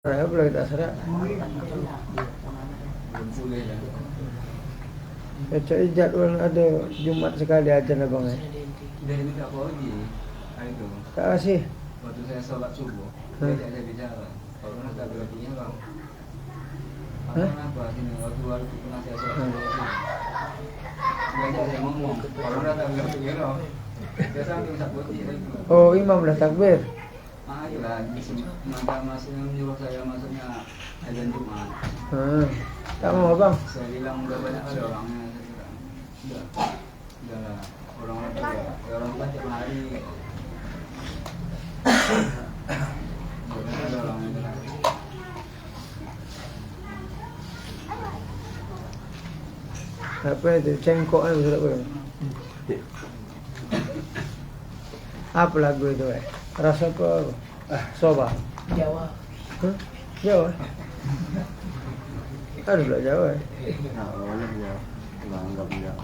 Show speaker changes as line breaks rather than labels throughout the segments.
Saya boleh kita serak. Jadwal ada Jumat sekali aja lah bang.
Dari minta pagi, itu.
Terima kasih.
Waktu saya sholat subuh, dia ajak bicara. Kalau nak tak berartinya bang. Apa sini waktu pernah saya sholat subuh. Dia ajak saya ngomong. Kalau nak tak berartinya bang. Dia sambil sabuti itu.
Oh imam dah takbir.
Ayolah, maka masih menyuruh saya masuknya azan Jumat.
Tak mau bang.
Saya bilang udah banyak ada orangnya. Saya bilang, lah orang-orang tua, orang tua tiap hari. Ada orangnya.
Apa itu cengkok ni betul apa? Apa lagu itu Rasa apa? Soba.
Jawa.
Jawa. Harus belajar Jawa.
Boleh ya, anggap ya.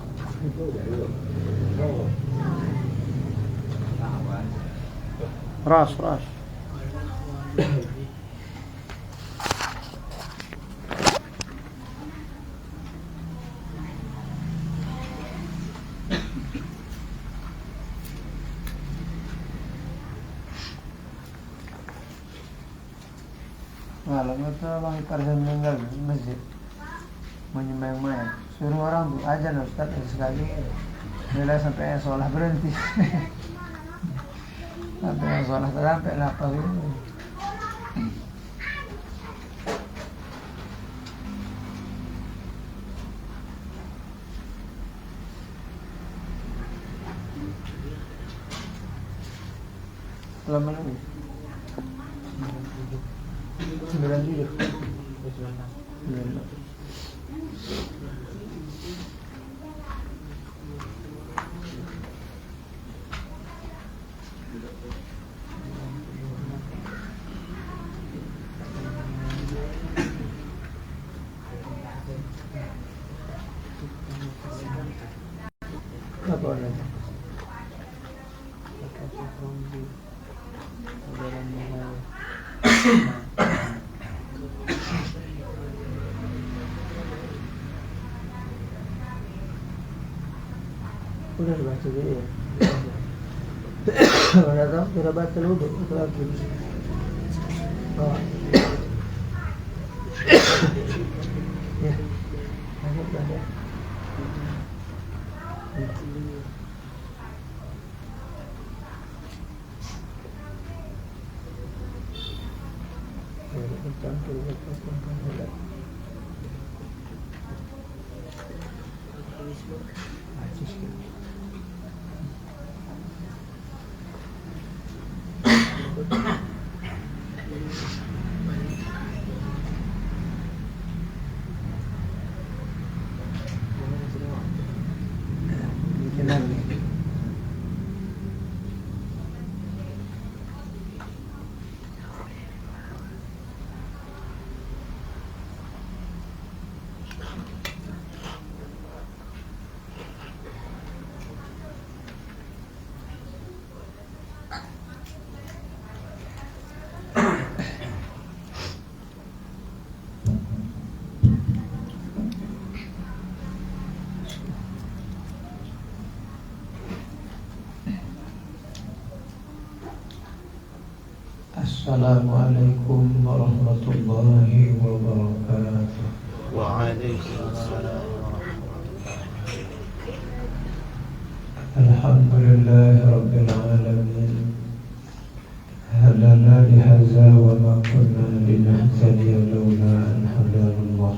Ras. Malam itu bang Tarzan meninggal di masjid menyembelih mayat. Suruh orang tuh ajan Ustaz sekali. Nilai sampai yang sholat berhenti. Sampai yang sholat sampai lapar itu. Lama lagi. 97. Apa lagi? Udah baca dia. Mana tahu sudah baca dulu atau lagi. Oh. Ya. Lanjut baca. Assalamualaikum warahmatullahi wabarakatuh.
Waalaikumsalam.
Alhamdulillahi rabbil alamin. Hadana li hadza wa ma kunna linahtadiya lawla an hadana Allah.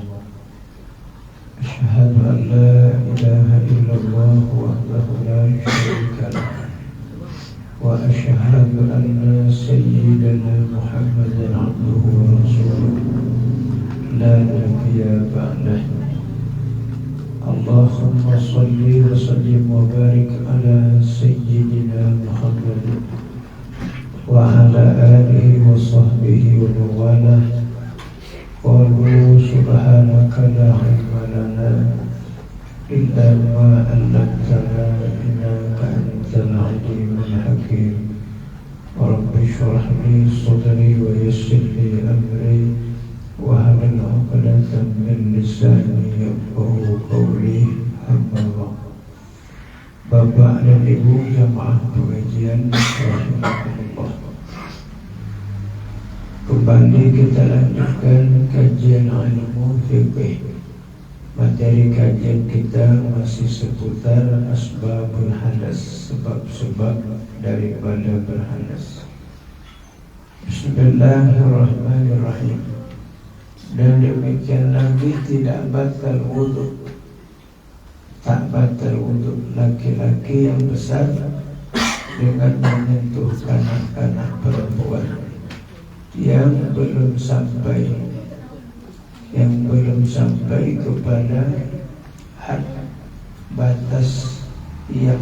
Asyhadu an la ilaha illallah wahdahu la syarika lah. وأشهد أن سيدنا محمدا عبده ورسوله لا نبي بعده اللهم صل وسلم وبارك على سيدنا محمد وعلى آله وصحبه ومن والاه قالوا سبحانك لا علم لنا إلا ما علمتنا إنك أنت العليم الحكيم رب اشرح لي صدري ويسر لي أمري واحلل عقدة من lisani yafqahu qawli. Amma ba'd. Bapak dan Ibu jamaah pengajian rahimakumullah. Kembali kita lanjutkan kajian ilmu fiqh. Materi kajian kita masih seputar asbabul hadas, sebab-sebab daripada berhadas. Bismillahirrahmanirrahim. Dan demikian lagi tidak batal wudhu, tak batal wudhu laki-laki yang besar dengan menyentuh kanak-kanak perempuan yang belum sampai kepada had batas yang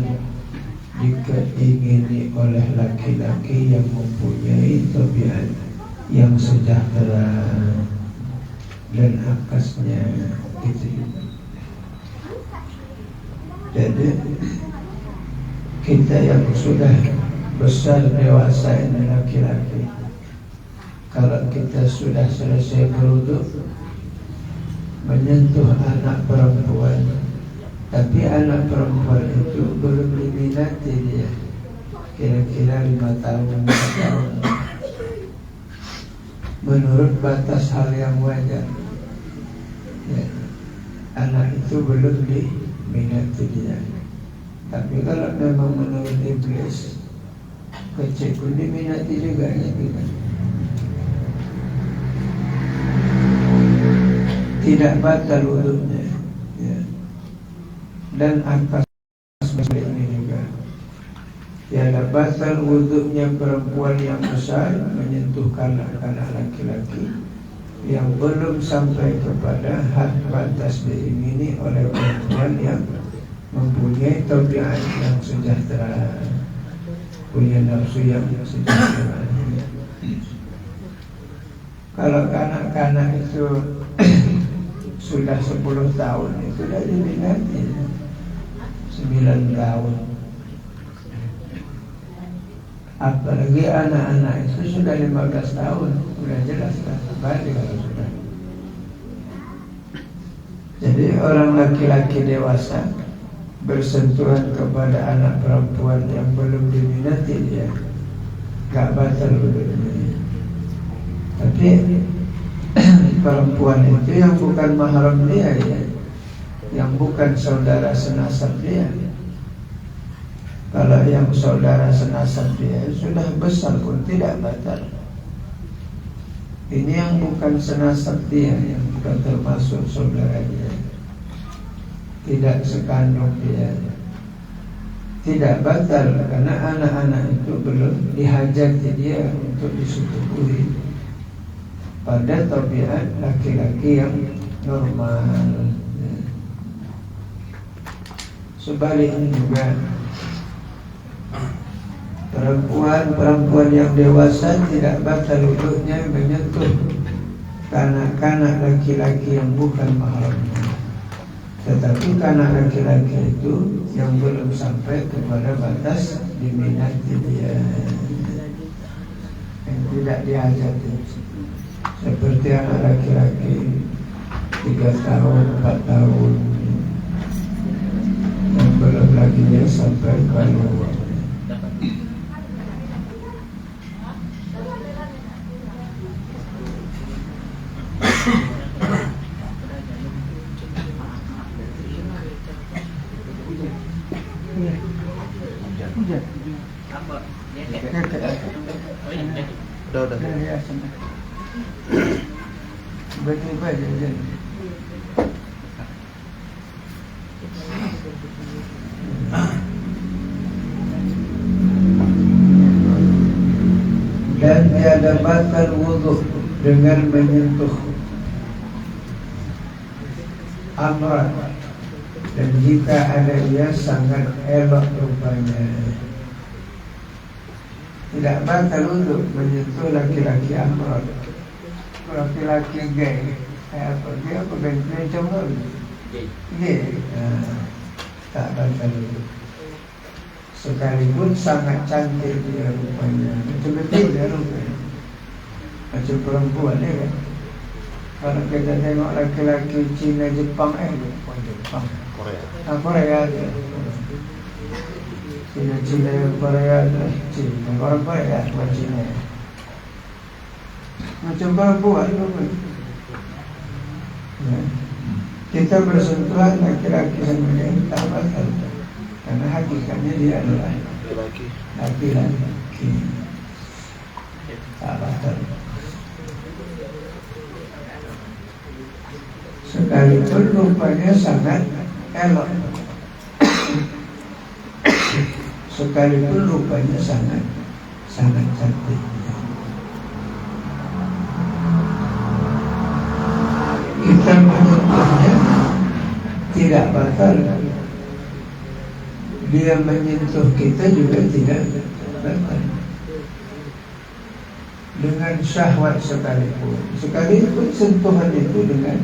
diingini oleh laki-laki yang mempunyai tabiat yang sejahtera dan akasnya gitu. Jadi kita yang sudah besar dewasa ini laki-laki, kalau kita sudah selesai berwudu menyentuh anak perempuan, tapi anak perempuan itu belum diminati dia, kira-kira 5 tahun, 4 tahun, menurut batas hal yang wajar ya, anak itu belum diminati dia. Tapi kalau memang menurut iblis, kecil diminati juga ya, tidak batal wudhunya ya. Dan atas ini juga tidak batal wudhunya perempuan yang besar menyentuh kanak-kanak laki-laki yang belum sampai kepada had batas diingini oleh perempuan yang mempunyai tabiat yang sejahtera, punya nafsu yang sejahtera. Kalau kanak-kanak itu sudah 10 tahun itu sudah diminati, 9 tahun. Apalagi anak-anak itu sudah 15 tahun, sudah jelas kan balik kalau sudah. Jadi orang laki-laki dewasa bersentuhan kepada anak perempuan yang belum diminati dia, gak batal wudhunya. Tapi perempuan itu yang bukan mahram dia ya, yang bukan saudara senasab dia. Kalau yang saudara senasab dia sudah besar pun tidak batal. Ini yang bukan senasab dia, yang bukan termasuk saudara dia, tidak sekandung dia, tidak batal karena anak-anak itu belum dihajati dia untuk disetubuhi pada tabiat laki-laki yang normal. Sebaliknya juga perempuan yang dewasa tidak batal wudhunya menyentuh kanak-kanak laki-laki yang bukan mahramnya. Tetapi kanak laki-laki itu yang belum sampai kepada batas diminati dia, yang tidak dihajati. Seperti anak laki-laki 3 tahun, 4 tahun yang belum lagi dia sampai keluar.
Udah.
Tiba-tiba aja jadi. Dan tiada batal wudhu dengan menyentuh amrat, dan jika ada ia sangat elok rupanya. Tidak batal wudhu menyentuh laki-laki amrat, laki-laki gay. Apa dia apa bencong lagi? Gay. Tak batal wudhu. sekalipun sangat cantik dia rupanya, betul-betul dia rupanya macam perempuan ya kan. Kalau kita tengok laki-laki Cina, Jepang, Jepang, Korea dia. Cina Korea, Cina orang Korea, bukan Cina. Macam perempuan rupanya. Ya. Kita bersentuhan laki-laki sama dia tak batal, karena hakikatnya dia adalah laki-laki, tak batal. Sekalipun rupanya sangat elok, sekalipun rupanya sangat cantik. Kita menyentuhnya tidak batal, dia menyentuh kita juga tidak batal. Dengan syahwat sekalipun sentuhan itu dengan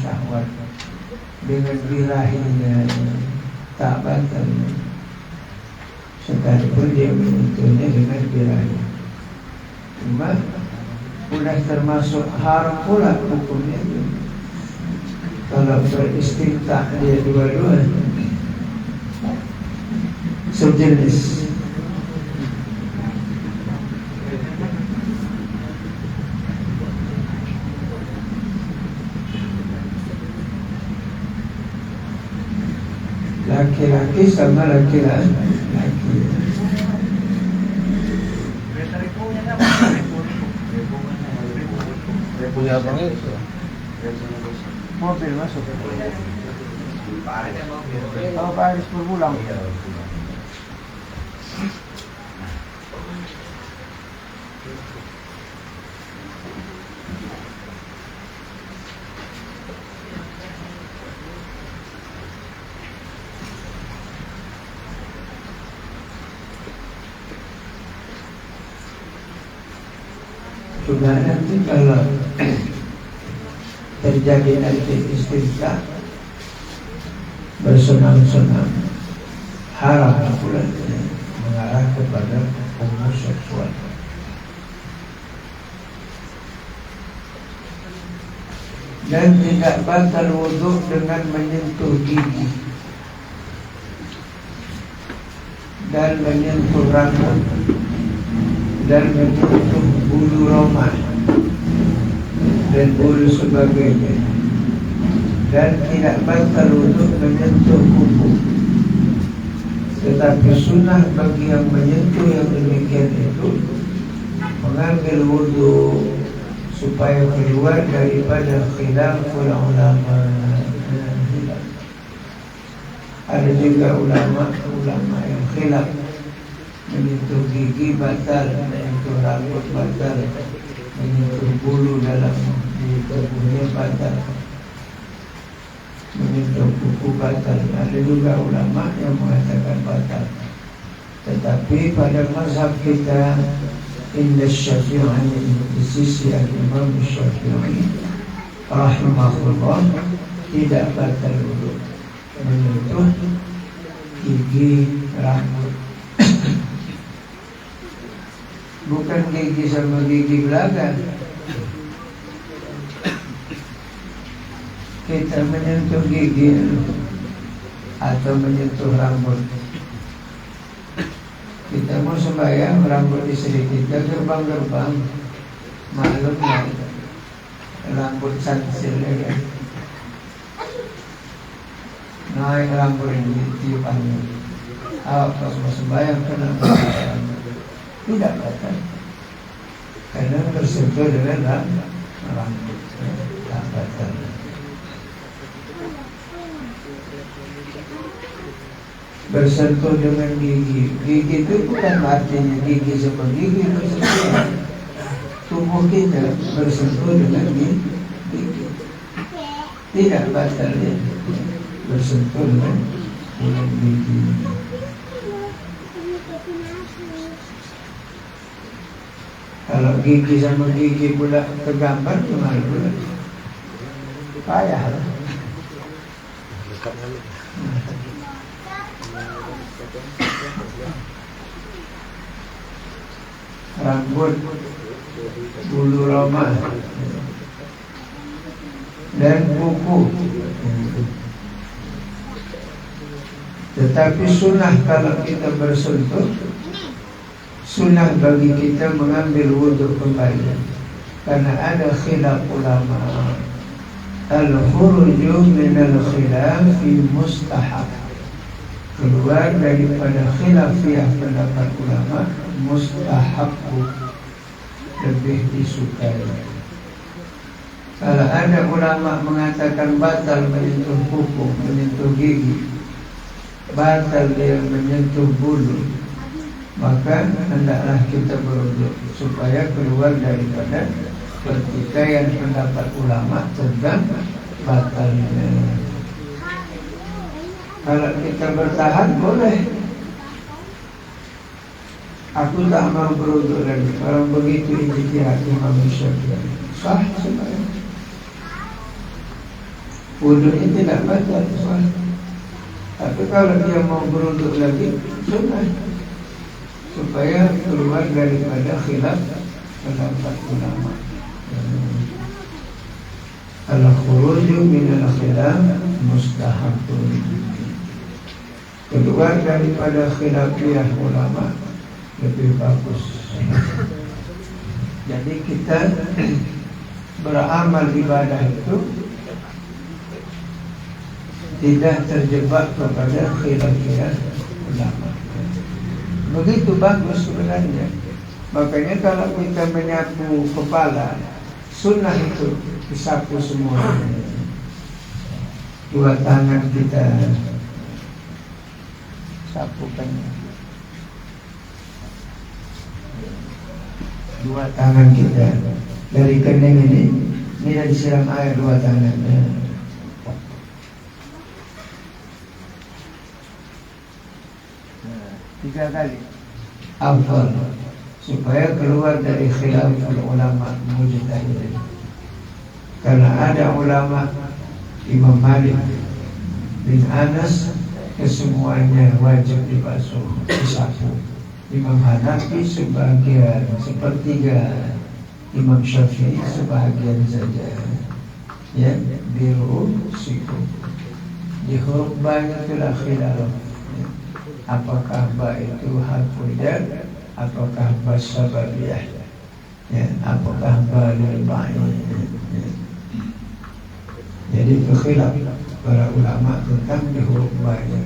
syahwat, dengan birahinya tak batal, sekalipun dia menyentuhnya dengan birahi. Cuma sudah termasuk haram pula hukumnya itu kalau beristimta dia dua-dua sejenis. Laki-laki sama laki-laki.
Punya abang itu.
Mobil masuk. Kalau Pak Aris berpulang. Sudah nanti kalau terjadi nanti istimta bersenam-senam, haram pula mengarah kepada homoseksual. Dan tidak batal wudhu dengan menyentuh gigi dan menyentuh rambut dan menyentuh bulu roma dan bulu sebagainya, dan tidak batal untuk menyentuh kuku. Tetapi sunnah bagi yang menyentuh yang demikian itu mengambil wudhu supaya keluar daripada khilaful ulama. Ada juga ulama yang khilaf, menyentuh gigi batal, menyentuh rambut batal, menyentuh bulu dalam tubuhnya batal, menyentuh kuku batal. Ada juga ulama yang mengatakan batal. Tetapi pada mazhab kita, inna Syafi'i, di sisi Imam Syafi'i rahimahullah, tidak batal wudhu menyentuh gigi rambut. Bukan gigi sama gigi belakang. Kita menyentuh gigi atau menyentuh rambut. Kita mau sembahyang, rambut istri kita gerbang-gerbang, maklum ya, rambut sansil ya kan? Naik rambut ini tiupannya. Pas mau sembahyang kena rambut. Tidak batal, karena bersentuh dengan rambut, tak batal. Bersentuh dengan gigi itu bukan artinya gigi sama gigi bersentuh. Tubuh kita bersentuh dengan gigi, tidak batal ya, bersentuh dengan gigi. Kalau gigi sama gigi pula tergambar, gimana pula? Payah lah.
Dekat
rambut, bulu roma, dan kuku. Tetapi sunnah kalau kita bersentuh, sunnah bagi kita mengambil wudhu kembali, karena ada khilaf ulama. Al-khuruju minal khilafi mustahab, keluar daripada khilafiyah pendapat ulama mustahab, lebih disukai. Kalau ada ulama mengatakan batal menyentuh kuku, menyentuh gigi, batal dia menyentuh bulu, maka hendaklah kita berwudu supaya keluar daripada pertikaian pendapat ulama tentang batalnya. Kalau kita bertahan boleh. Aku tak mau berwudu lagi. Kalau begitu ijtihad Imam Syafi'i, sah sebenarnya. Wudunya tidak batal, sah. Tapi kalau dia mau berwudu lagi, sunnah, supaya keluar daripada khilaf pendapat ulama. Al-khuruju minal khilaf mustahabun, keluar daripada khilafiyah ulama lebih bagus. Jadi kita beramal ibadah itu tidak terjebak kepada khilafiyah ulama. Begitu bagus sebenarnya. Makanya kalau kita menyapu kepala, sunnah itu disapu semua. Dua tangan kita sapukan. Dua tangan kita dari kening ini disiram air dua tangannya. Tiga kali afdal, supaya keluar dari khilaf ulama mujtahid. Karena ada ulama Imam Malik bin Anas kesemuanya wajib dibasuh, disapu. Imam Hanafi sebagian, sepertiga. Imam Syafi'i sebagian saja. Ya, biru siku. Di huruf banyak itulah khilaf. Apakah ba itu harful jar, apakah ba sababiyah, ya, apakah ba lil ba'i. Jadi itu khilaf para ulama tentang di huruf ba-nya.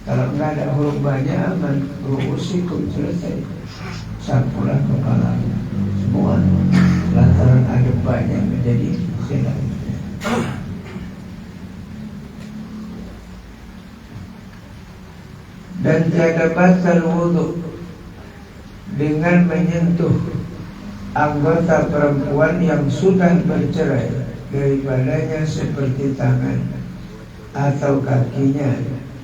Kalau enggak ada huruf ba-nya aman, ru'usikum selesai. Sapulah kepala semua. Lantaran ada ba-nya menjadi khilaf. Dan tiada batal wudu dengan menyentuh anggota perempuan yang sudah bercerai daripadanya, seperti tangan atau kakinya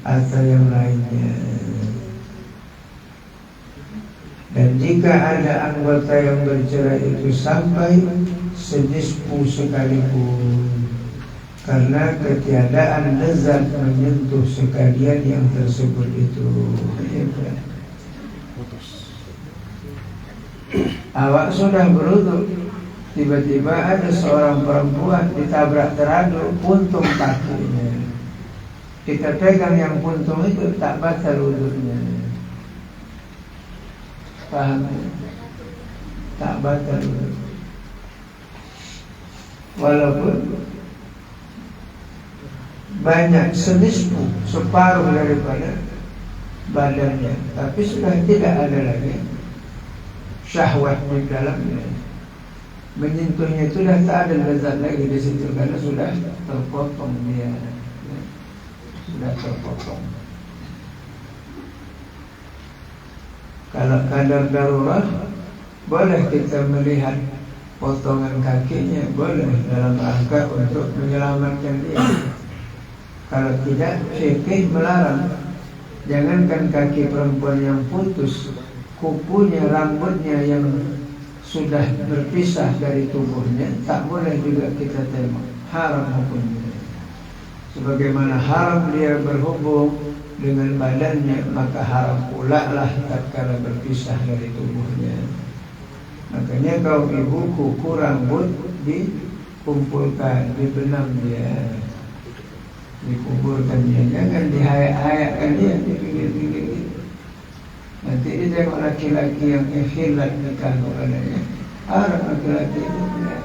atau yang lainnya. Dan jika ada anggota yang bercerai itu sampai senisfu sekalipun, karena ketiadaan lezat menyentuh sekalian yang tersebut itu. Awak sudah berwudu, tiba-tiba ada seorang perempuan ditabrak teradu puntung kakinya. Kita pegang yang puntung itu, tak batal wudunya. Paham? Tak batal wudu. Walaupun banyak senisfu, separuh daripada badannya, tapi sudah tidak ada lagi syahwat di dalamnya. Menyentuhnya itu sudah tak ada lezat lagi di situ, karena sudah terpotong dia, sudah terpotong. Kalau kadar darurat, boleh kita melihat potongan kakinya, boleh, dalam rangka untuk menyelamatkan dia. Kalau tidak, fikih melarang. Jangankan kaki perempuan yang putus, kukunya, rambutnya yang sudah berpisah dari tubuhnya tak boleh juga kita tembak. Haram hukumnya. Sebagaimana haram dia berhubung dengan badannya, maka haram pula lah tatkala berpisah dari tubuhnya. Makanya kaum ibu kuku rambut dikumpulkan, dibenam dia, dikuburkan dia, jangan dihayak-hayakkan dia di pinggir-pinggir. Nanti dia tengok laki-laki yang khilat nikah kepadanya, haram laki-laki itu benar.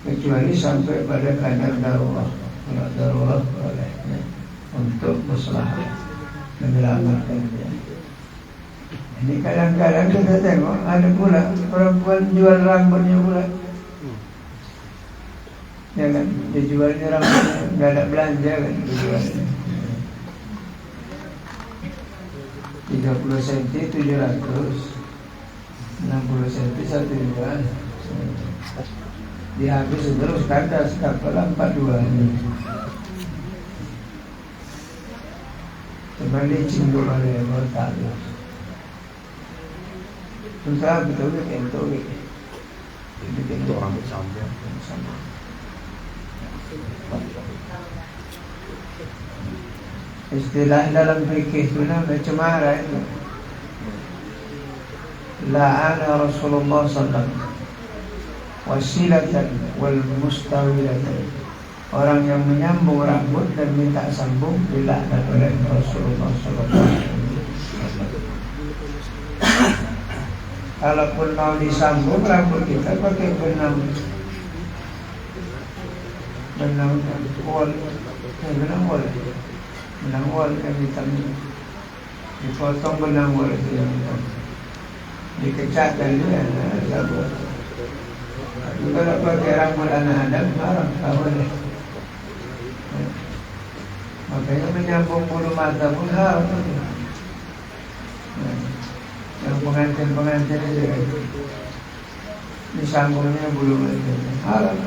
Kecuali sampai pada kadar darurat. Kalau darurat bolehnya untuk maslahat menyelamatkan dia. Ini kadang-kadang kita tengok ada pula perempuan jual rambutnya pula. Ya kan, dia jualnya rambutnya, nggak ada belanja kan, dia jualnya. 30 cm 700, 60 cm 1 juta. Dihabis terus kandas kapal 42 ini. Kembali cinggu oleh mortal. Susah betul betul. Itu rambut sama. Istilah dalam fikih itu namanya cemara itu. La'ana Rasulullah sallallahu wasilatan wal mustawilatan. Orang yang menyambung rambut dan minta sambung dilaknat oleh Rasulullah sallallahu alaihi wasallam. Kalaupun mau disambung rambut kita pakai benang wol yang hitam, dipotong benang wol itu yang hitam, dikecatkan dia, sabun. Kalau pakai rambut anak Adam haram, tak boleh. Makanya menyambung bulu mata pun haram. Yang pengantin itu disambungnya bulu mata haram.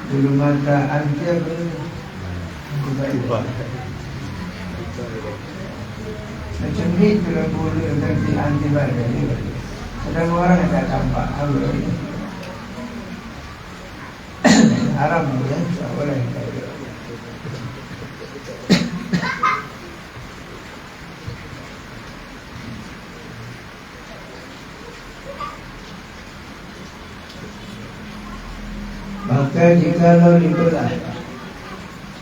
Bulu mata antir macam ni kalau bulu yang anti badan ni. Sedang orang yang tak tampak haram ya, tak boleh. Maka jikalau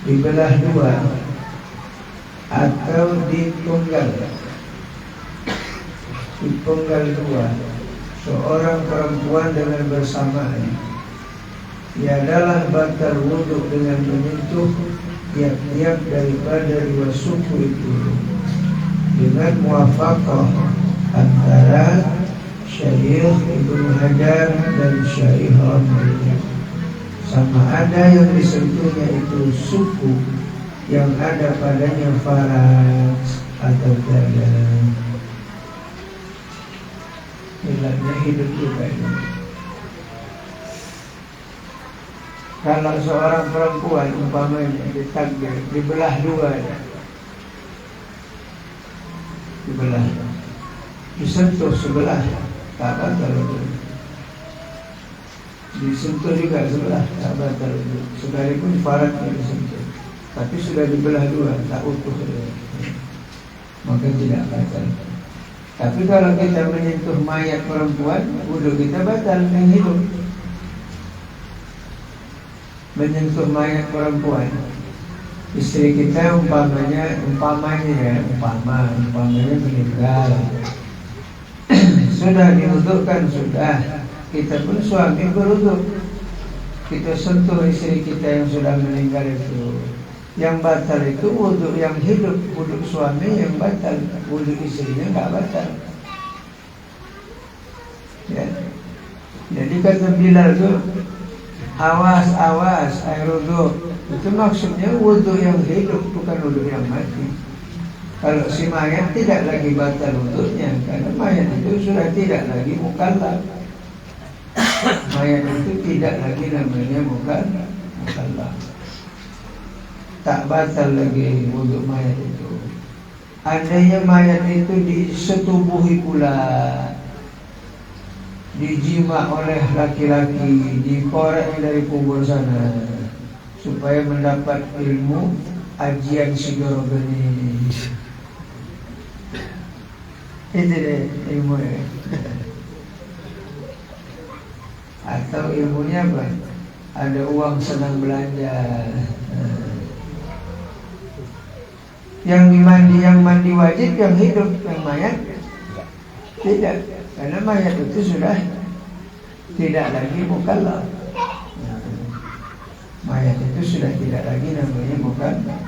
dibelah dua atau dipenggal dua seorang perempuan dengan bersamaan, ia adalah batal wudhu dengan menyentuh tiap-tiap daripada dua suku itu dengan muwafaqah antara Syekh Ibnu Hajar dan Syekh Ramli. Sama ada yang disentuhnya itu suku yang ada padanya faraj atau dada. Hilangnya hidup juga ini. Kalau seorang perempuan umpamanya ditakdir dibelah dua, dibelah, disentuh sebelah, tak batal itu. Disentuh juga sebelah, tak batal itu. Sekalipun farajnya disentuh, tapi sudah dibelah dua, tak utuh, maka tidak batal. Tapi kalau kita menyentuh mayat perempuan, wudhu kita batal yang hidup. Menyentuh mayat perempuan, istri kita umpamanya meninggal, sudah diwudhukan, sudah. Kita pun suami berwudhu, kita sentuh istri kita yang sudah meninggal itu. Yang batal itu wudhu yang hidup, wudhu suami yang batal, wudhu istrinya enggak batal. Ya. Jadi kata Bilal itu, awas air wudhu. Itu maksudnya wudhu yang hidup, bukan wudhu yang mati. Kalau si mayat tidak lagi batal wudhunya, karena mayat itu sudah tidak lagi mukallaf. Mayat itu tidak lagi namanya mukallaf. Tak batal lagi wudhu mayat itu. Andainya mayat itu disetubuhi pula, dijima oleh laki-laki, dikorek dari kubur sana supaya mendapat ilmu ajian sigoro geni. Itu deh ilmu ya. Atau ilmunya apa? Ada uang senang belanja. Yang mandi wajib, yang hidup, yang mayat tidak, karena mayat itu sudah tidak lagi mukallaf. Mayat itu sudah tidak lagi namanya mukallaf.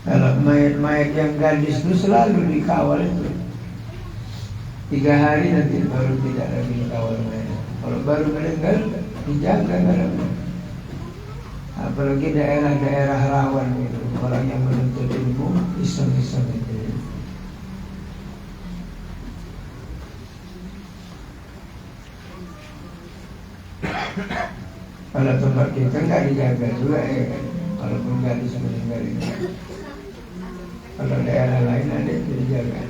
Kalau mayat-mayat yang gadis itu selalu dikawal itu 3 hari nanti baru tidak lagi dikawal mayat. Kalau baru meninggal dijaga kalau. Apalagi daerah-daerah rawan itu, orang yang menuntut ilmu iseng-iseng itu. Kalau tempat kita nggak dijaga juga ya, walaupun gadis meninggal itu. Kalau daerah lain ada itu dijaga.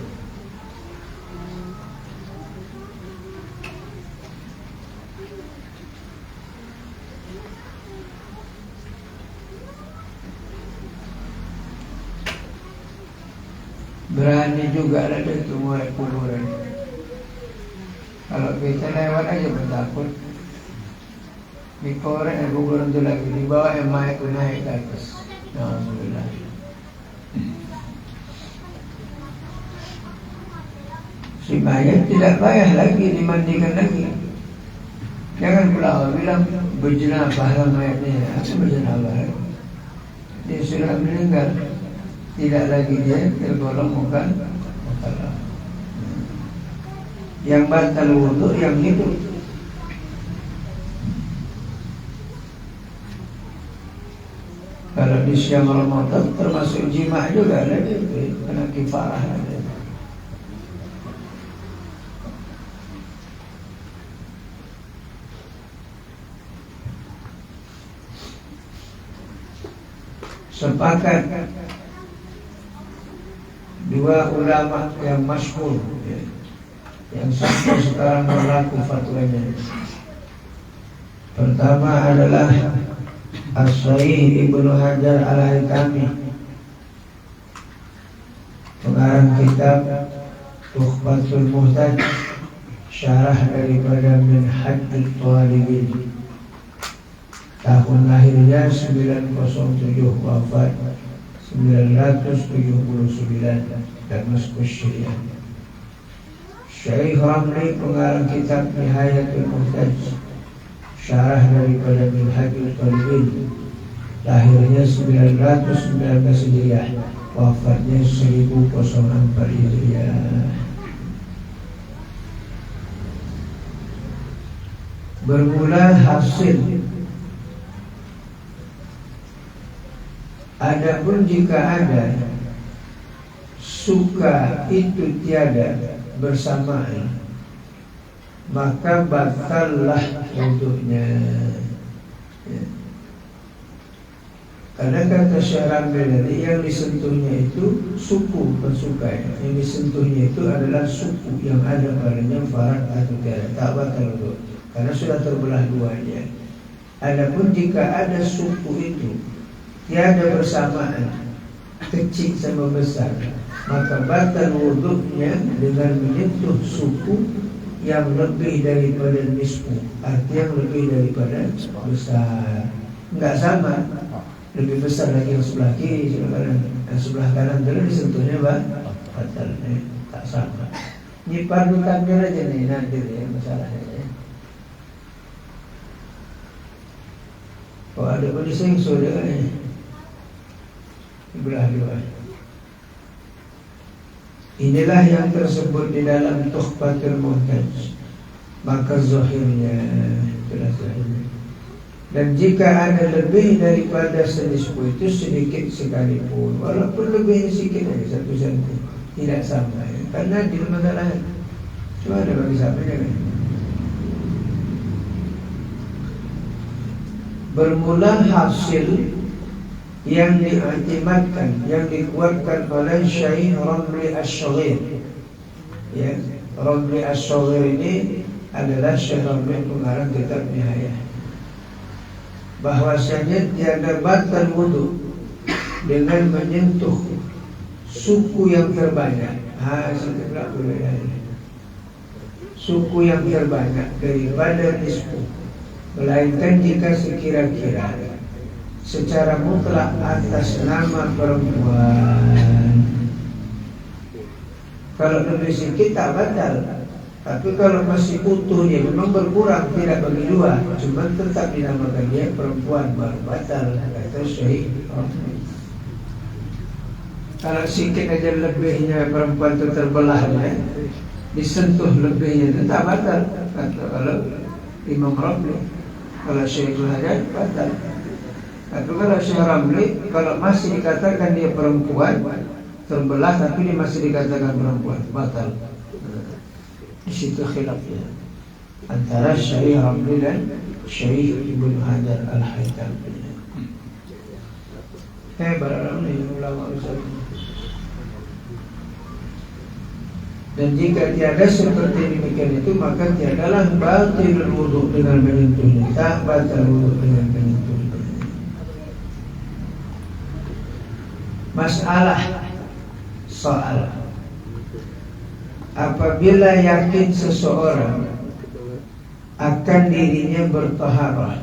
Berani juga ada itu mulai kuburan. Kalau kita lewat aja bertakut, dikorek kuburan itu lagi, dibawa mayat itu naik ke atas. Alhamdulillah. Si mayat tidak payah lagi dimandikan lagi. Jangan pula bilang berjenabah lah mayatnya. Apa berjenabah? Dia sudah meninggal, tidak lagi dia tergolong mukallaf. Yang batal wudu yang hidup. Kalau di siang Ramadan termasuk jima juga lagi, kena kifarah ada. Sepakat 2 ulama yang masyhur ya, yang sampai sekarang berlaku fatwanya. Pertama adalah As-Sahih Ibnu Hajar Al-Haytami, pengarang kitab Tuhfatul Muhtaj, syarah daripada Minhajul Talibin. Tahun lahirnya 907, wafat 979, Damaskus Syria. Syekh Ramli, pengarang kitab Nihayatul Muhtaj, syarah daripada Minhajul Talibin. Lahirnya 919 Hijriah, wafatnya 1004 Hijriah. Bermula hasil. Adapun jika ada suka itu tiada bersamaan, maka batallah wudhunya. Ya. Karena kata Syarah Belali, yang disentuhnya itu suku bukan suka ya. Yang disentuhnya itu adalah suku yang ada padanya farad atau tiada, tak batal wudhu karena sudah terbelah 2 dia. Adapun jika ada suku itu tiada bersamaan, kecil sama besar, maka batal wudhunya dengan menyentuh suku yang lebih daripada nisfu, artinya lebih daripada besar. Enggak sama, lebih besar lagi yang sebelah kiri, yang sebelah kanan terus disentuhnya batal, tak sama. Ini pardu takbir aja nih nanti ya masalahnya. Kalau ada polisi yang sudah belah 2. Inilah yang tersebut di dalam Tuhfatul Muhtaj. Maka zahirnya itulah zahirnya. Dan jika ada lebih daripada senisfu itu sedikit sekalipun, walaupun lebih sedikit aja 1 senti, tidak sama ya. Karena di masalah cuma ada bagi sama kan. Bermula hasil yang diiktimadkan, yang dikuatkan oleh Syekh Ramli Asy-Shaghir. Ya, Ramli Asy-Shaghir ini adalah Syekh Ramli pengarang kitab Nihayah. Bahwasanya tiada batal wudu dengan menyentuh suku yang terbanyak. Suku yang terbanyak daripada nisfu, melainkan jika sekira-kira secara mutlak atas nama perempuan. Kalau lebih sedikit tak batal, tapi kalau masih utuh dia memang berkurang, tidak bagi dua, cuma tetap dinamakan dia perempuan, baru batal, kata Syekh. Kalau sedikit aja lebihnya perempuan itu terbelahnya, disentuh lebihnya itu tak batal, kata kalau Imam Ramli. Kalau Syekh Hajar batal. Tapi kalau Syekh Ramli, kalau masih dikatakan dia perempuan terbelah tapi dia masih dikatakan perempuan, batal. Di situ khilafnya antara Syekh Ramli dan Syekh Ibnu Hajar Al-Haytami. Barang ini ulama besar. Dan jika tiada seperti demikian itu, maka tiadalah batil wudu dengan menyentuhnya. Tak batal wudu dengan menyentuhnya. Masalah soal apabila yakin seseorang akan dirinya bertaharah,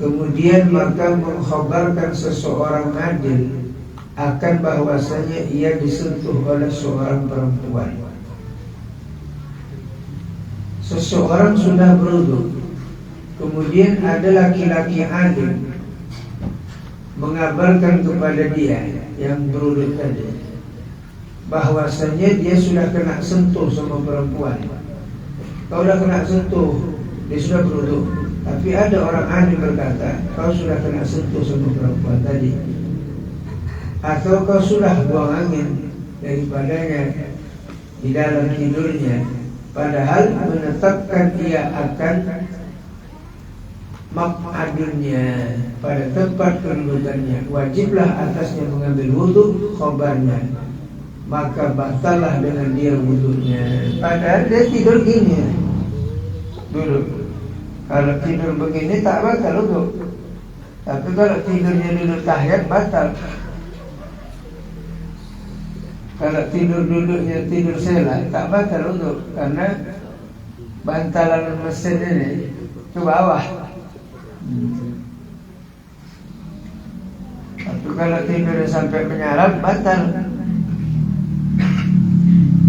kemudian maka mengkhabarkan seseorang adil akan bahwasanya ia disentuh oleh seorang perempuan. Seseorang sudah berwudu, kemudian ada laki-laki adil mengabarkan kepada dia yang berwudu tadi bahwasanya dia sudah kena sentuh sama perempuan. Kau sudah kena sentuh, dia sudah berwudu, tapi ada orang adil berkata, kau sudah kena sentuh sama perempuan tadi, atau kau sudah buang angin daripadanya di dalam tidurnya, padahal menetapkan dia akan maq'adunnya pada tempat kedudukannya, wajiblah atasnya mengambil wudu khabarnya, maka batallah dengan dia wudunya. Padahal dia tidur gini dulu. Kalau tidur begini tak batal wudu, tapi kalau tidurnya duduk tahiyat batal. Kalau duduknya tidur sela tak batal wudu, karena bantalan mesin ini ke bawah. Tapi kalau tidurnya sampai menyalap batal.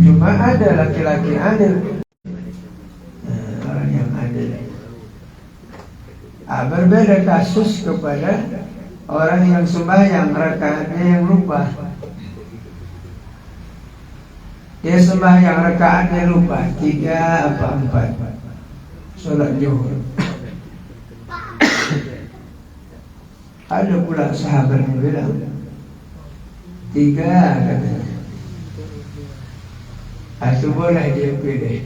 Cuma ada laki-laki adil, orang yang adil. Berbeda kasus kepada orang yang sembahyang rakaatnya yang lupa. Dia sembahyang rakaatnya lupa 3 apa 4 sholat zuhur. Ada pula sahabat yang bilang 3 katanya. Itu boleh dia pilih,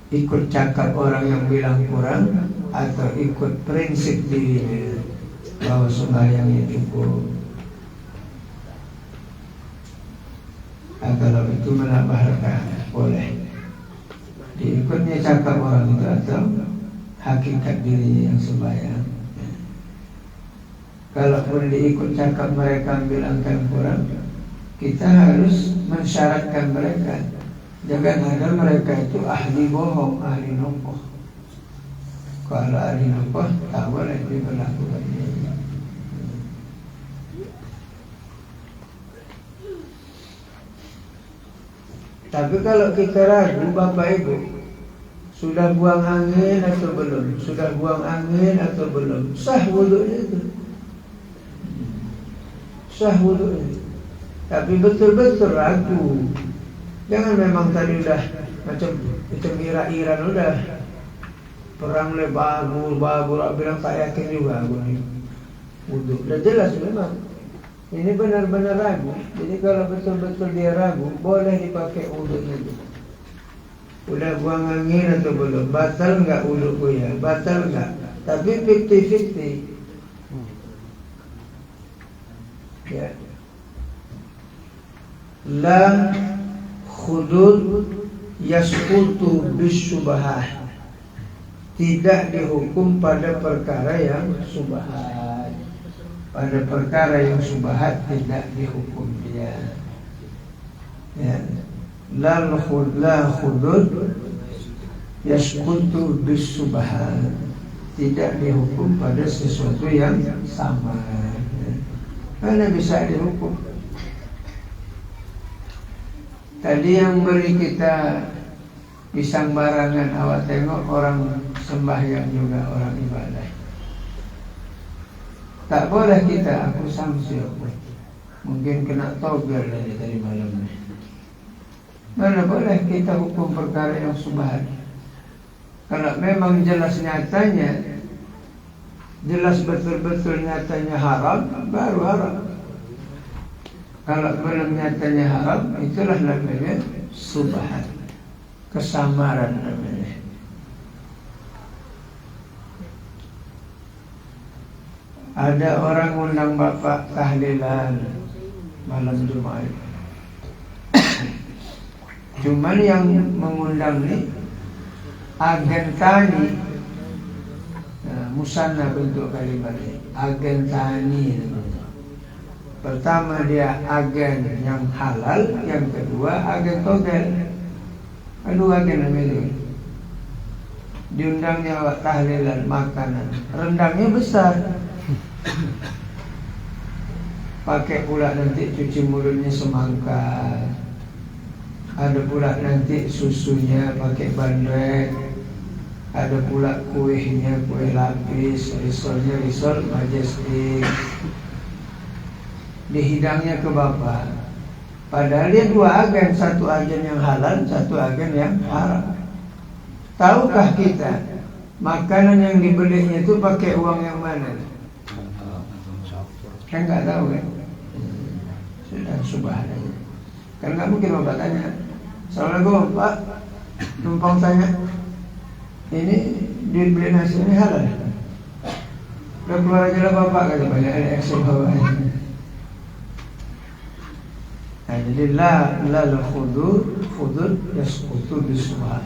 ikut cakap orang yang bilang kurang atau ikut prinsip dirinya bahwa sembahyangnya cukup. Kalau itu menambah rakaat boleh, diikutnya cakap orang itu atau hakikat dirinya yang sembahyang. Kalaupun diikut cakap mereka bilangkan kurang, kita harus mensyaratkan mereka. Jangan ada mereka itu ahli bohong, ahli numpah. Kalau ahli numpah tak boleh diberlakukan. Tapi kalau kita ragu, Bapak Ibu, sudah buang angin atau belum? Sudah buang angin atau belum? Sah wudunya itu. Sah wudunya. Tapi betul-betul ragu. Jangan memang tadi udah macam ira-iran udah. Perang le bagus, bilang tak yakin juga aku nih. Wudu. Udah jelas memang. Ini benar-benar ragu. Jadi kalau betul-betul dia ragu, boleh dipakai wudunya itu. Udah buang angin atau belum? Batal enggak wuduku ya? Batal enggak? Tapi 50-50. Ya. La khudud yasqutu bisyubhat. Tidak dihukum pada perkara yang subhat. Pada perkara yang subhat tidak dihukum dia. Ya. La khudud yasqutu bisyubhat. Tidak dihukum pada sesuatu yang sama. Mana bisa dihukum? Tadi yang beri kita pisang barangan, awak tengok orang sembahyang juga, orang ibadah. Tak boleh kita, aku sanksi aku. Mungkin kena togel dari malam ni. Mana boleh kita hukum perkara yang subhat. Kalau memang jelas nyatanya, jelas betul-betul nyatanya haram, baru haram. Kalau belum nyatanya haram, itulah namanya subhat. Kesamaran namanya. Ada orang undang bapak tahlilan malam Jumat. Cuman yang mengundang ni agen tani. Musanna bentuk kalimat ini. Agen tani. Pertama dia agen yang halal, yang kedua agen togel. Kedua agen namanya. Diundangnya awak tahlilan makanan, rendangnya besar. Pakai pula nanti cuci mulutnya semangka. Ada pula nanti susunya pakai bandrek. Ada pula kuehnya, kue lapis. Risolnya risol majestic. Dihidangnya ke bapak. Padahal dia dua agen. Satu agen yang halal, satu agen yang haram. Tahukah kita makanan yang dibelinya itu pakai uang yang mana? Kan nggak tahu kan? Sudah subhanallah. Kan nggak mungkin bapak tanya. Assalamualaikum Pak, numpang tanya. Ini dibeli nasi ini halal? Udah keluar aja lah bapak, kata banyak ada Excel bawahnya. Nah, jadi la khudud yasqutu bisubhat.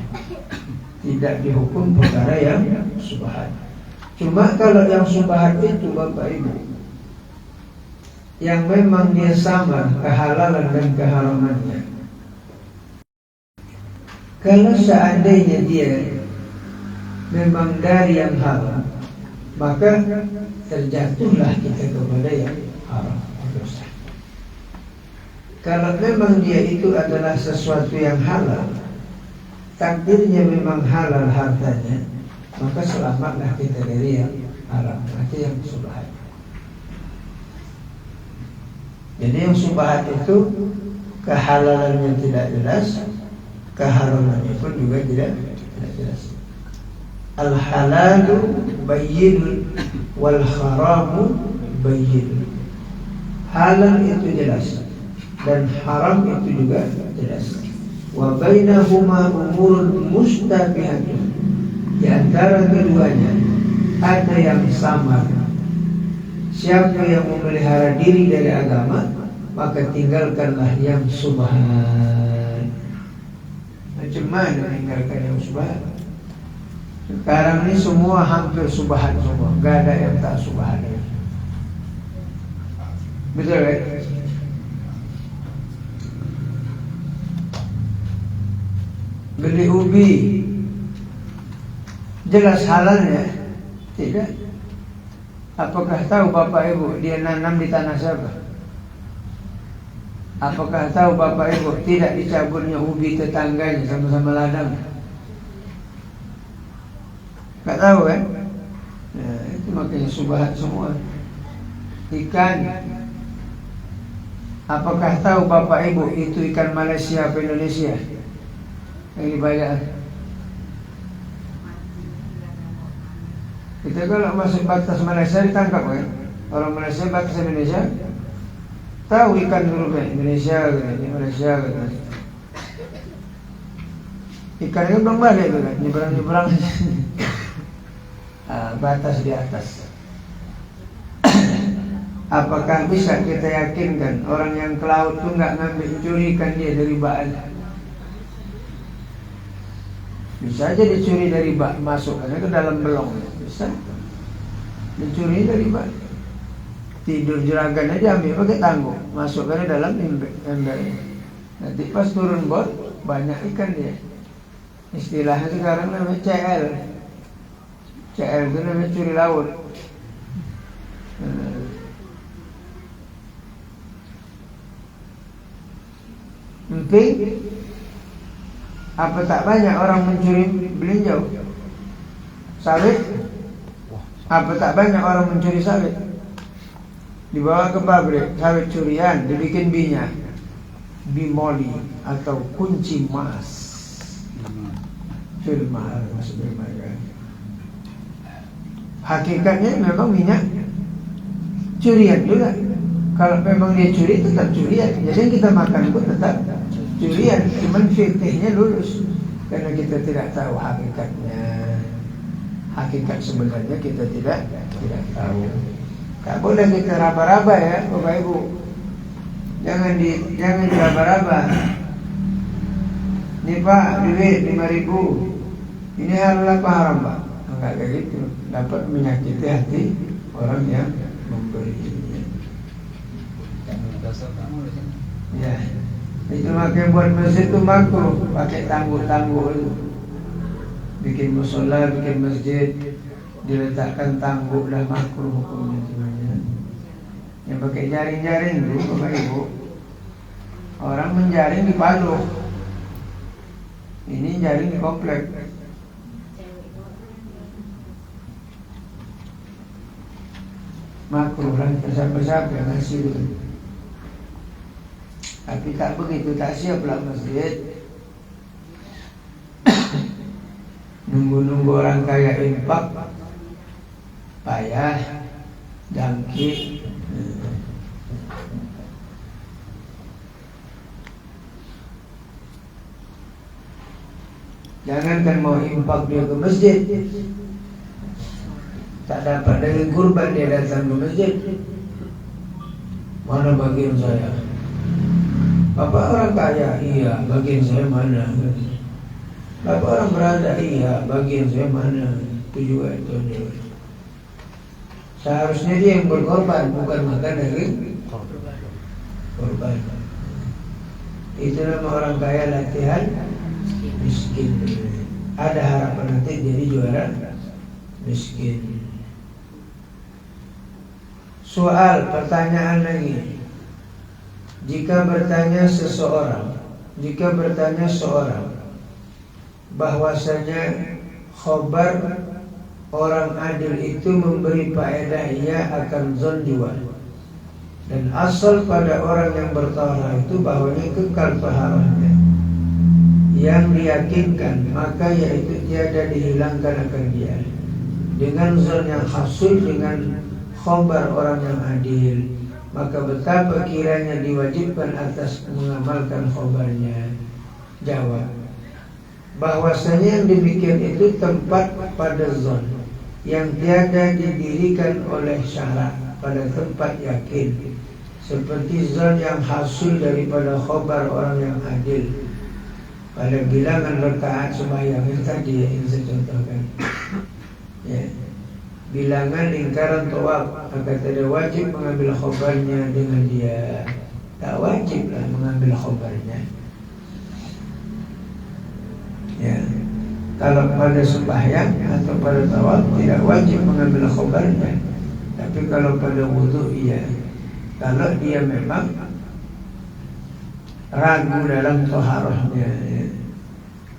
Tidak dihukum perkara yang subhat. Cuma kalau yang subhat itu Bapak Ibu, yang memang dia sama kehalalan dan keharamannya. Kalau seandainya dia memang dari yang haram, maka terjatuhlah kita kepada yang haram, dosa. Kalau memang dia itu adalah sesuatu yang halal, takdirnya memang halal hartanya, maka selamatlah kita dari yang haram. Itu yang subhat. Jadi yang subhat itu kehalalannya tidak jelas, keharamannya pun juga tidak jelas. Al-halalu bayyinun wal haramu bayyinun. Halal itu jelas dan haram itu juga jelas. Wa bainahuma umurun mustabihatun. Di antara keduanya ada yang samar. Siapa yang memelihara diri dari agama, maka tinggalkanlah yang subhat. Macam mana meninggalkan yang subhat? Sekarang ini semua hampir subhat semua, gak ada yang tak subhat. Betul kan? Beli ubi jelas halalnya? Tidak. Apakah tahu Bapak Ibu dia nanam di tanah siapa? Apakah tahu Bapak Ibu tidak dicaburnya ubi tetangganya sama-sama ladang? Tak tahu kan? Nah, itu makanya subhat semua. Ikan, apakah tahu Bapak Ibu itu ikan Malaysia atau Indonesia yang dibayar? Kita kalau masuk batas Malaysia ditangkap kan? Orang Malaysia batas Indonesia tahu ikan dulu kan? Indonesia kan? Malaysia kan? Ikan itu belum balik kan? Nyebrang-nyebrang batas di atas. Apakah bisa kita yakinkan orang yang ke laut itu nggak ngambil curikan dia dari bak? Bisa aja dicuri dari bak, masukkannya ke dalam belong. Bisa dicuri dari bak. Tidur juragan aja ambil pakai tangguh, masukkannya dalam ember. Nanti pas turun bot banyak ikan dia. Istilahnya sekarang namanya CL. CL itu namanya curi laut. Emping, apa tak banyak orang mencuri belinjau? Sawit, apa tak banyak orang mencuri sawit? Dibawa ke pabrik sawit curian, dibikin binya, bimoli atau kunci emas, filmar maksudnya mereka. Hakikatnya memang minyak curian juga. Kalau memang dia curi tetap curian. Jadi yang kita makan pun tetap curian. Cuman fikihnya lulus karena kita tidak tahu hakikatnya. Hakikat sebenarnya kita tidak tahu. Tak boleh kita raba-raba ya, Bapak Ibu. Jangan diraba-raba. Ini Pak, duit 5.000. Ini halal apa haram Pak? Enggak kayak gitu. Dapat menyakiti hati orang yang memberi. Ya, itu makanya buat masjid itu makruh, pakai tangguh-tangguh itu. Bikin musola, bikin masjid, diletakkan tangguh dah makruh hukumnya sebenarnya. Yang pakai jaring-jaring itu, Bapak Ibu, orang menjaring di Palu. Ini jaring di komplek. Makruh lah, besar-besar yang ngasih itu. Tapi tak begitu, tak siap lah masjid. Nunggu-nunggu orang kaya infak, payah, jangkit. Jangankan mau infak dia ke masjid, tak dapat dari kurban dia datang ke masjid. Mana bagian saya? Bapak orang kaya, iya, bagian saya mana? Bapak orang berada, iya, bagian saya mana? Itu juga itu. Seharusnya dia yang berkorban, bukan makan dari korban. Itu nama orang kaya latihan miskin. Ada harapan nanti jadi juara miskin. Soal pertanyaan lagi. Jika bertanya seorang bahwasanya khobar orang adil itu memberi faedah ia akan zon juga, dan asal pada orang yang bertaharah itu bahwanya kekal taharahnya, yang diyakinkan maka yaitu tiada dihilangkan akan dia dengan zon yang hasil dengan khobar orang yang adil. Maka betapa kiranya diwajibkan atas mengamalkan khobarnya. Jawab, bahwasanya yang demikian itu tempat pada zon yang tiada didirikan oleh syarat pada tempat yakin, seperti zon yang hasil daripada khobar orang yang adil pada bilangan rakaat sembahyang yang tadi yang saya contohkan. Ya. Bilangan lingkaran tawaf, maka tidak wajib mengambil khobarnya dengan dia. Tak wajiblah mengambil khobarnya. Ya, kalau pada sembahyang atau pada tawaf tidak wajib mengambil khobarnya. Tapi kalau pada wudu iya. Kalau dia memang ragu dalam taharahnya. Ya.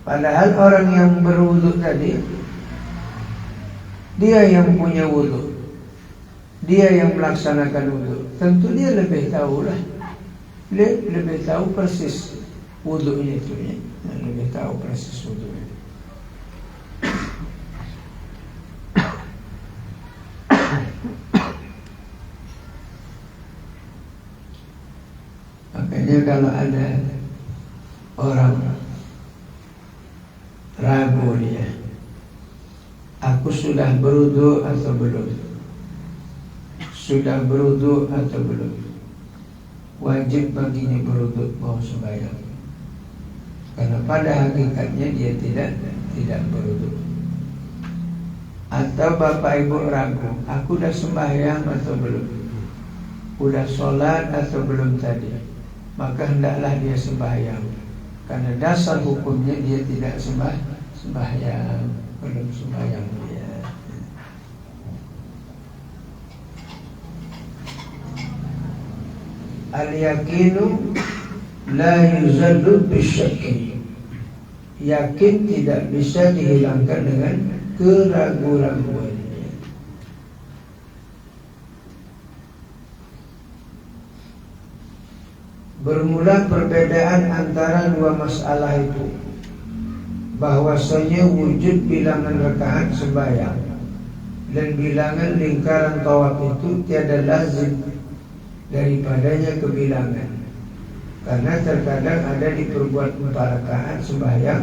Padahal orang yang berwudu tadi, dia yang punya wudu, dia yang melaksanakan wudu, tentu dia lebih tahu lah, lebih tahu persis wudunya itu ya, lebih tahu persis wudunya. Makanya kalau ada orang ragu dia, aku sudah berwudu atau belum? sudah berwudu atau belum. Wajib baginya berwudu mau sembahyang, karena pada hakikatnya dia tidak berwudu. Atau bapak ibu ragu, aku udah sembahyang atau belum, udah sholat atau belum tadi, maka hendaklah dia sembahyang, karena dasar hukumnya dia tidak sembahyang, belum sembahyang dia. Al-yakinu la yuzallu bisyakki. Yakin tidak bisa dihilangkan dengan keraguan-raguan. Bermula perbedaan antara dua masalah itu, bahwasanya wujud bilangan rakaat sembahyang dan bilangan lingkaran tawaf itu tiada lazim daripadanya kebilangan, karena terkadang ada diperbuat 4 rakaat sembahyang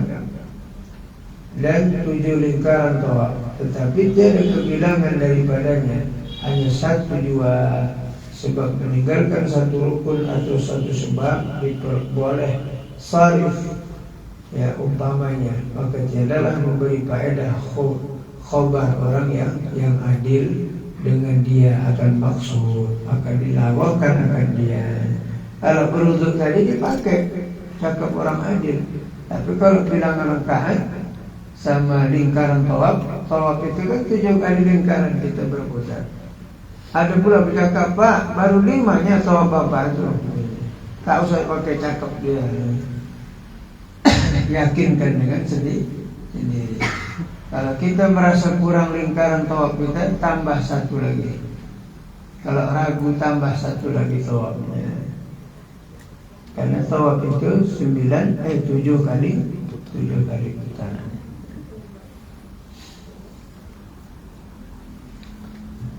dan 7 lingkaran tawaf, tetapi tiada kebilangan daripadanya, hanya 1 2, sebab meninggalkan 1 rukun atau 1 sebab diperboleh sarif, ya umpamanya, maka tiadalah memberi faedah khobar orang yang adil dengan dia akan maksud, akan dilawakan akan dia. Kalau berwudu tadi dipakai cakap orang adil, tapi kalau bilangan rakaat sama lingkaran tawaf itu kan 7 kali lingkaran kita berputar. Ada pula bercakap, Pak, baru 5-nya tawaf Bapak itu, tak usah pakai cakap dia. Yakinkan dengan sendiri. Kalau kita merasa kurang lingkaran tawaf kita, tambah 1 lagi. Kalau ragu, tambah 1 lagi tawafnya. Karena tawaf itu 7 kali putaran.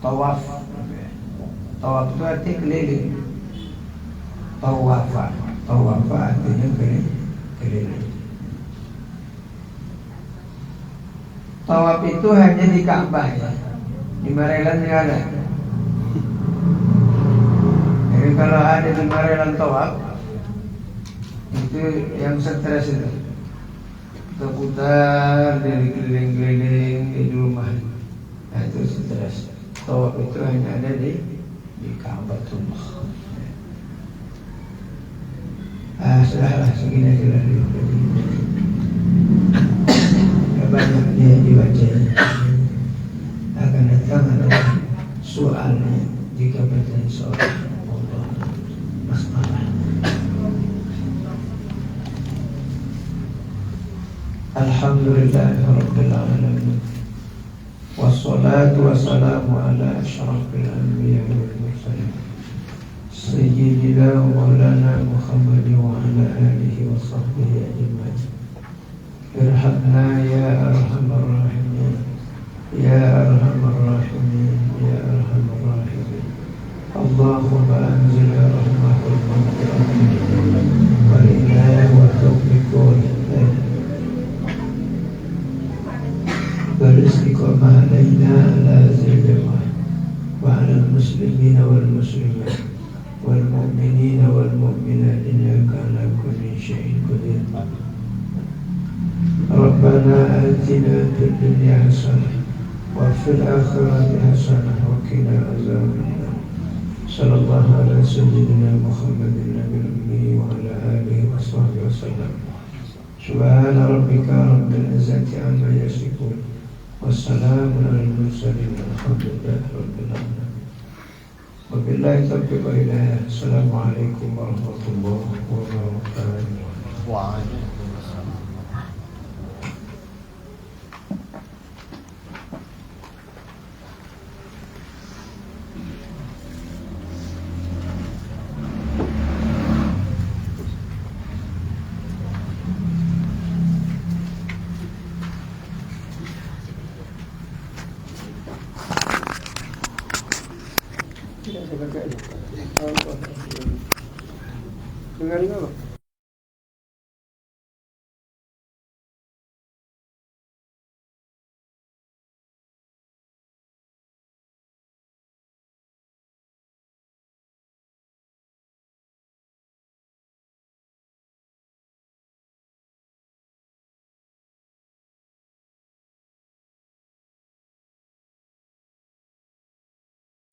Tawaf itu arti keliling. Tawafa artinya keliling. Tawaf itu hanya di Ka'bah, ya. Di Marelan tidak ada. Jadi kalau ada di Marelan tawaf, itu yang stres itu. Kita putar dari keliling-keliling di rumah. Nah, itu stres. Tawaf itu hanya ada di Ka'batullah. Sudahlah, segini aja lah. Banyak dia dibaca. Akan datang ada soalnya jika bertanya soal Allah masalah. Alhamdulillahirabbil alamin. Wassalatu wassalamu ala asyrafil anbiya wal mursalin sayyidina maulana Muhammadin wa ala alihi wa sahbihi ajma'in. Irhamna ya arhamar rahimin, ya arhamar rahimin, ya arhamar rahimin. Allahumma anzil rahmatul maghfirah wal inayah wa tawfiq wal hidayah wal istiqamah alaina ala zilmah wa ala muslimina wal muslimat wal mu'minina wal mu'minat innaka ala kulli syai'in qadir. Rabbana atina fid dunya hasanah wa fil akhirati hasanah wa qina azabannar. Sallallahu ala sayyidina Muhammadin nabiyil ummi wa ala alihi wa sahbihi wasallam. Subhana rabbika rabbil izzati amma yasifun. Wassalamun alal mursalin walhamdulillahi rabbil alamin. Wabillahi taufiq wal hidayah. Assalamualaikum warahmatullahi wabarakatuh.
Waalaikumsalam.
Dengar enggak, Pak?